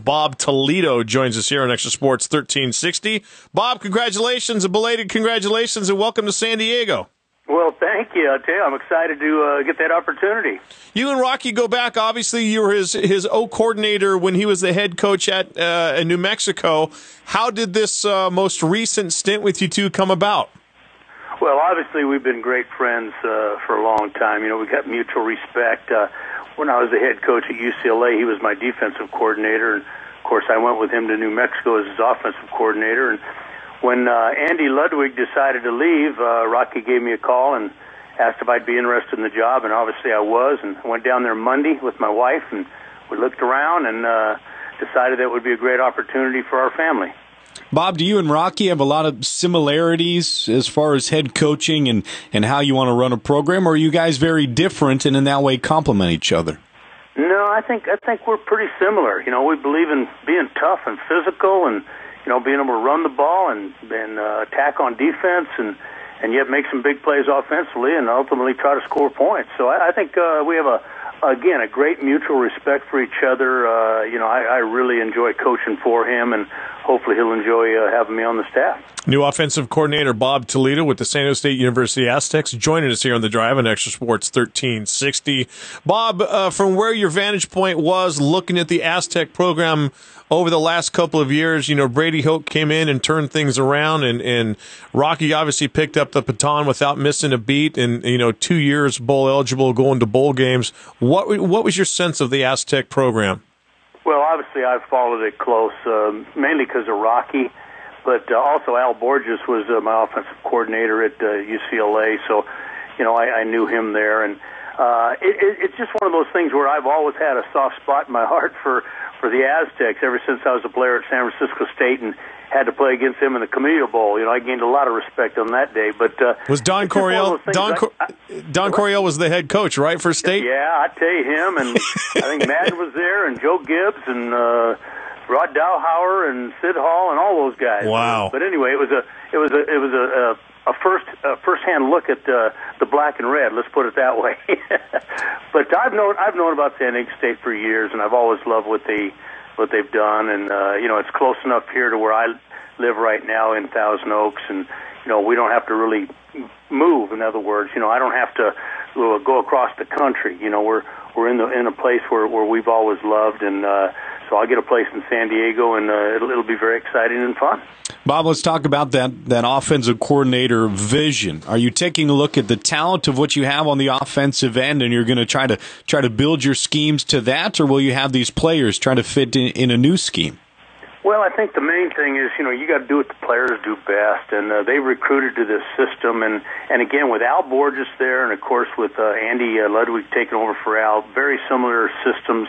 Bob Toledo joins us here on Extra Sports 1360. Bob, congratulations, a belated congratulations, and welcome to San Diego. Well, thank you. I'll tell you, I'm excited to get that opportunity. You and Rocky go back. Obviously, you were his O coordinator when he was the head coach at New Mexico. How did this most recent stint with you two come about? Well, obviously, we've been great friends for a long time. You know, we got mutual respect. When I was the head coach at UCLA, he was my defensive coordinator. And, of course, I went with him to New Mexico as his offensive coordinator. And when Andy Ludwig decided to leave, Rocky gave me a call and asked if I'd be interested in the job, and obviously I was. And I went down there Monday with my wife, and we looked around and decided that would be a great opportunity for our family. Bob, do you and Rocky have a lot of similarities as far as head coaching and how you want to run a program, or are you guys very different and in that way complement each other? No, I think we're pretty similar. You know, we believe in being tough and physical and, you know, being able to run the ball and attack on defense and yet make some big plays offensively and ultimately try to score points. So I think we have a great mutual respect for each other. You know, I really enjoy coaching for him, and hopefully he'll enjoy having me on the staff. New offensive coordinator Bob Toledo with the San Jose State University Aztecs joining us here on the Drive on Extra Sports 1360. Bob, from where your vantage point was looking at the Aztec program over the last couple of years, you know, Brady Hoke came in and turned things around, and Rocky obviously picked up the baton without missing a beat, and, you know, 2 years bowl eligible, going to bowl games. What was your sense of the Aztec program? Well, obviously I've followed it close, mainly because of Rocky, but also Al Borges was my offensive coordinator at UCLA, so, you know, I knew him there, and it's just one of those things where I've always had a soft spot in my heart for the Aztecs ever since I was a player at San Francisco State and had to play against them in the Camino Bowl. You know, I gained a lot of respect on that day. But was Don Coryell? Don Coryell was the head coach, right, for State? Yeah, I tell you, him, and I think Madden was there, and Joe Gibbs, and Rod Dowhauer, and Sid Hall, and all those guys. Wow! But anyway, it was a first-hand look at the black and red. Let's put it that way. But I've known about San Diego State for years, and I've always loved what they've done. And you know, it's close enough here to where I live right now in Thousand Oaks, and you know, we don't have to really move. In other words, you know, I don't have to go across the country. You know, we're in a place where we've always loved, and so I'll get a place in San Diego, and it'll be very exciting and fun. Bob, let's talk about that offensive coordinator vision. Are you taking a look at the talent of what you have on the offensive end, and you're going to try to build your schemes to that, or will you have these players try to fit in a new scheme? Well, I think the main thing is, you know, you got to do what the players do best, and they recruited to this system, and again, with Al Borges there, and of course with Andy Ludwig taking over for Al, very similar systems,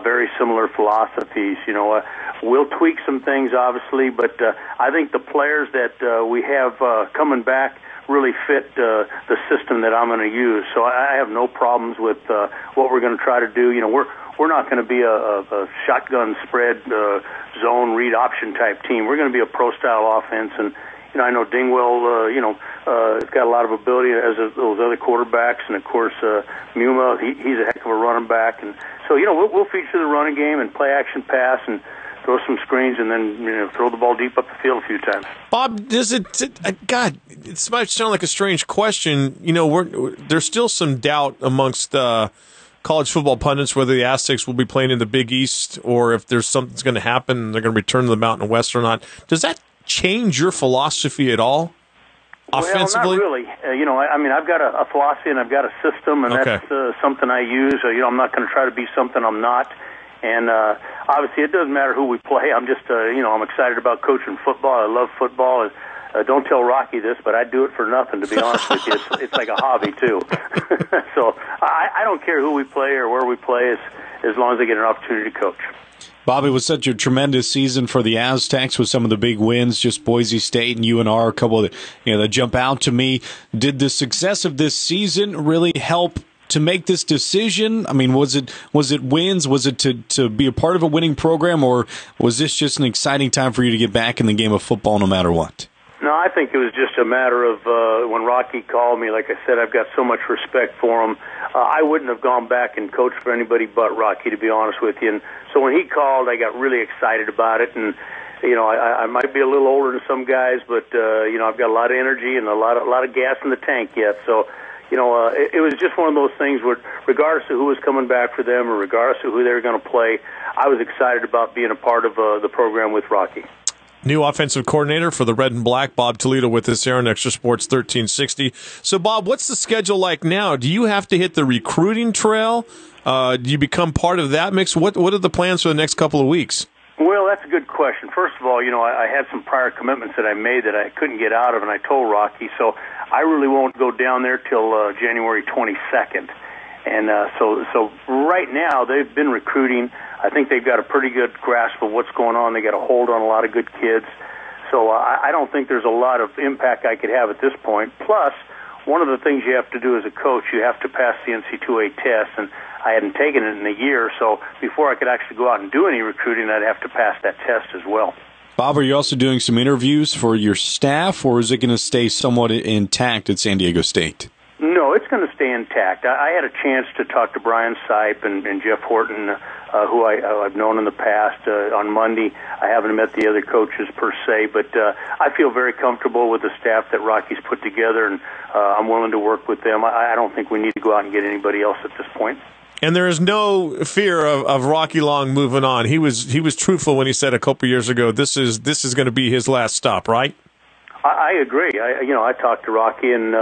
very similar philosophies. You know, we'll tweak some things, obviously, but I think the players that we have coming back really fit the system that I'm going to use. So I have no problems with what we're going to try to do. You know, we're not going to be a shotgun spread zone read option type team. We're going to be a pro-style offense, and you know, I know Dingwell, has got a lot of ability as those other quarterbacks, and of course Muma, he's a heck of a running back, and so you know we'll feature the running game and play action pass and throw some screens, and then, you know, throw the ball deep up the field a few times. Bob, does it? God, it might sound like a strange question. You know, there's still some doubt amongst college football pundits whether the Aztecs will be playing in the Big East or if there's something's going to happen and they're going to return to the Mountain West or not. Does that change your philosophy at all? Offensively? Well, not really. You know, I mean, I've got a philosophy and I've got a system, and okay. That's something I use. You know, I'm not going to try to be something I'm not. And obviously, it doesn't matter who we play. I'm just, I'm excited about coaching football. I love football. Don't tell Rocky this, but I do it for nothing, to be honest with you. It's like a hobby, too. So I don't care who we play or where we play as long as I get an opportunity to coach. Bob, it was such a tremendous season for the Aztecs with some of the big wins, just Boise State and UNR, a couple of that jump out to me. Did the success of this season really help to make this decision? I mean, was it wins? Was it to be a part of a winning program, or was this just an exciting time for you to get back in the game of football no matter what? No, I think it was just a matter of when Rocky called me. Like I said, I've got so much respect for him. I wouldn't have gone back and coached for anybody but Rocky, to be honest with you. And so when he called, I got really excited about it. And I might be a little older than some guys, but I've got a lot of energy and a lot of gas in the tank yet. So, it was just one of those things where, regardless of who was coming back for them or regardless of who they were going to play, I was excited about being a part of the program with Rocky. New offensive coordinator for the Red and Black, Bob Toledo, with us here on Extra Sports 1360. So, Bob, what's the schedule like now? Do you have to hit the recruiting trail? Do you become part of that mix? What are the plans for the next couple of weeks? Well, that's a good question. First of all, I had some prior commitments that I made that I couldn't get out of, and I told Rocky, so I really won't go down there till January 22nd. And so right now, they've been recruiting. I think they've got a pretty good grasp of what's going on. They got a hold on a lot of good kids. So I don't think there's a lot of impact I could have at this point. Plus, one of the things you have to do as a coach, you have to pass the NC2A test, and I hadn't taken it in a year. So before I could actually go out and do any recruiting, I'd have to pass that test as well. Bob, are you also doing some interviews for your staff, or is it going to stay somewhat intact at San Diego State? No, it's going to stay intact. I had a chance to talk to Brian Sipe and Jeff Horton, who I've known in the past, on Monday. I haven't met the other coaches per se, but I feel very comfortable with the staff that Rocky's put together, and I'm willing to work with them. I don't think we need to go out and get anybody else at this point. And there is no fear of Rocky Long moving on. He was truthful when he said a couple years ago, this is going to be his last stop, right? I agree. I talked to Rocky, and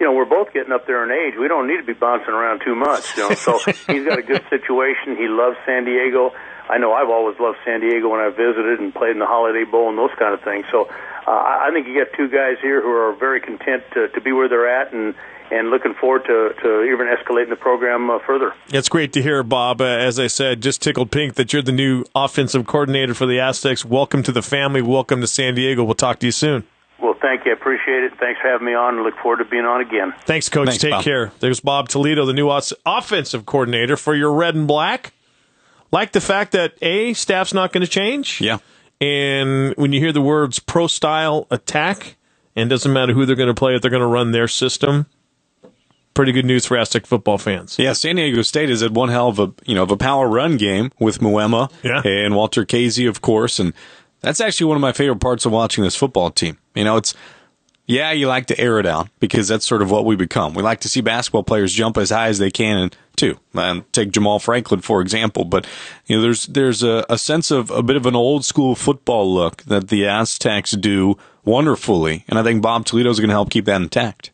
we're both getting up there in age. We don't need to be bouncing around too much. So he's got a good situation. He loves San Diego. I know I've always loved San Diego when I visited and played in the Holiday Bowl and those kind of things. So I think you got two guys here who are very content to be where they're at and looking forward to even escalating the program further. It's great to hear, Bob. As I said, just tickled pink that you're the new offensive coordinator for the Aztecs. Welcome to the family. Welcome to San Diego. We'll talk to you soon. Well, thank you. I appreciate it. Thanks for having me on, and look forward to being on again. Thanks, Coach. Thanks, Take Bob. care. There's Bob Toledo, the new offensive coordinator for your Red and Black. Like the fact that, staff's not going to change. Yeah. And when you hear the words pro-style attack, and it doesn't matter who they're going to play, if they're going to run their system, pretty good news for Aztec football fans. Yeah, San Diego State is at one hell of a power run game with Muema and Walter Casey, of course, and that's actually one of my favorite parts of watching this football team. You like to air it out because that's sort of what we become. We like to see basketball players jump as high as they can, and take Jamal Franklin, for example. But there's a sense of a bit of an old school football look that the Aztecs do wonderfully, and I think Bob Toledo is going to help keep that intact.